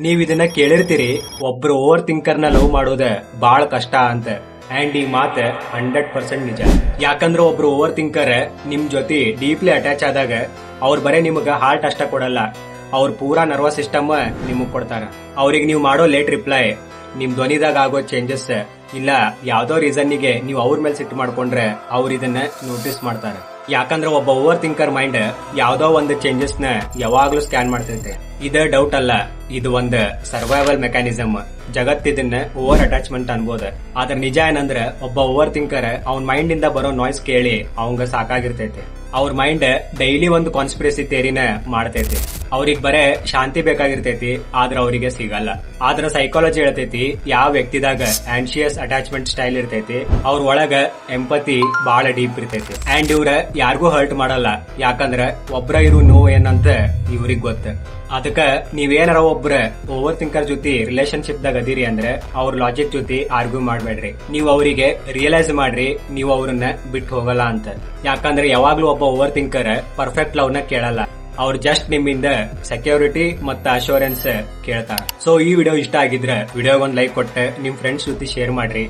ನೀವ್ ಇದನ್ನ ಕೇಳಿರ್ತೀರಿ, ಒಬ್ರು ಓವರ್ ಥಿಂಕರ್ ನ ಲವ್ ಮಾಡೋದ ಬಾಳ ಕಷ್ಟ ಅಂತ. ಅಂಡ್ ಈ ಮಾತ 100% ನಿಜ. ಯಾಕಂದ್ರೆ ಒಬ್ರು ಓವರ್ ಥಿಂಕರ್ ನಿಮ್ ಜೊತೆ ಡೀಪ್ಲಿ ಅಟ್ಯಾಚ್ ಆದಾಗ ಅವ್ರು ಬರೇ ನಿಮ್ಗ ಹಾರ್ಟ್ ಅಷ್ಟ ಕೊಡಲ್ಲ, ಅವ್ರ ಪೂರಾ ನರ್ವಸ್ ಸಿಸ್ಟಮ್ ನಿಮಗ್ ಕೊಡ್ತಾರ. ಅವ್ರಿಗೆ ನೀವು ಮಾಡೋ ಲೇಟ್ ರಿಪ್ಲೈ, ನಿಮ್ ಧ್ವನಿದಾಗ ಆಗೋ ಚೇಂಜಸ್, ಇಲ್ಲ ಯಾವ್ದೋ ರೀಸನ್ನಿಗೆ ನೀವು ಅವ್ರ ಮೇಲೆ ಸಿಟ್ಟು ಮಾಡ್ಕೊಂಡ್ರೆ ಅವ್ರ ಇದನ್ನ ನೋಟಿಸ್ ಮಾಡ್ತಾರ. ಯಾಕಂದ್ರೆ ಒಬ್ಬ ಓವರ್ ಥಿಂಕರ್ ಮೈಂಡ್ ಯಾವ್ದೋ ಒಂದು ಚೇಂಜಸ್ ನ ಯಾವಾಗ್ಲೂ ಸ್ಕ್ಯಾನ್ ಮಾಡ್ತೈತೆ. ಇದ ಡೌಟ್ ಅಲ್ಲ, ಇದು ಒಂದು ಸರ್ವೈವಲ್ ಮೆಕ್ಯಾನಿಸಮ್. ಜಗತ್ತಿದನ್ನ ಓವರ್ ಅಟ್ಯಾಚ್ಮೆಂಟ್ ಅನ್ಬೋದ. ಆದ್ರೆ ನಿಜ ಏನಂದ್ರ ಒಬ್ಬ ಓವರ್ ಥಿಂಕರ್ ಅವ್ನ ಮೈಂಡ್ ಇಂದ ಬರೋ ನಾಯ್ಸ್ ಕೇಳಿ ಅವಂಗ ಸಾಕಾಗಿರ್ತೈತೆ. ಅವ್ರ ಮೈಂಡ್ ಡೈಲಿ ಒಂದು ಕಾನ್ಸ್ಪಿರಸಿ ಥಿಯರಿನ ಮಾಡ್ತೈತಿ. ಅವ್ರಿಗೆ ಬರೇ ಶಾಂತಿ ಬೇಕಾಗಿರ್ತೈತಿ, ಆದ್ರ ಅವರಿಗೆ ಸಿಗಲ್ಲ. ಆದ್ರ ಸೈಕಾಲಜಿ ಹೇಳ್ತೈತಿ, ಯಾವ ವ್ಯಕ್ತಿದಾಗ ಆನ್ಶಿಯಸ್ ಅಟ್ಯಾಚ್ಮೆಂಟ್ ಸ್ಟೈಲ್ ಇರ್ತೈತಿ ಅವ್ರ ಒಳಗ ಎಂಪತಿ ಬಹಳ ಡೀಪ್ ಇರ್ತೈತಿ. ಅಂಡ್ ಇವ್ರ ಯಾರಿಗೂ ಹರ್ಟ್ ಮಾಡಲ್ಲ, ಯಾಕಂದ್ರ ಒಬ್ರ ಇರು ನೋವು ಏನಂತ ಇವ್ರಿಗೆ ಗೊತ್ತ. ಅದಕ್ಕ ನೀವೇನಾರ ಒಬ್ರ ಓವರ್ ಥಿಂಕರ್ ಜೊತೆ ರಿಲೇಶನ್ಶಿಪ್ ದಾಗ ಅದೀರಿ ಅಂದ್ರೆ ಅವ್ರ ಲಾಜಿಕ್ ಜೊತೆ ಆರ್ಗ್ಯೂ ಮಾಡ್ಬೇಡ್ರಿ. ನೀವು ಅವರಿಗೆ ರಿಯಲೈಸ್ ಮಾಡ್ರಿ ನೀವು ಅವ್ರನ್ನ ಬಿಟ್ಟು ಹೋಗಲ್ಲ ಅಂತ. ಯಾಕಂದ್ರೆ ಯಾವಾಗ್ಲೂ ಒಬ್ಬ ಓವರ್ ಥಿಂಕರ್ ಪರ್ಫೆಕ್ಟ್ ಲವ್ ನ ಕೇಳಲ್ಲ, ಅವ್ರು ಜಸ್ಟ್ ನಿಮ್ಮಿಂದ ಸೆಕ್ಯೂರಿಟಿ ಮತ್ತು ಅಶ್ಯೂರೆನ್ಸ್ ಕೇಳ್ತಾರ. ಸೊ ಈ ವಿಡಿಯೋ ಇಷ್ಟ ಆಗಿದ್ರೆ ವಿಡಿಯೋಗೊಂದು ಲೈಕ್ ಕೊಟ್ಟು ನಿಮ್ ಫ್ರೆಂಡ್ಸ್ ಜೊತೆ ಶೇರ್ ಮಾಡ್ರಿ.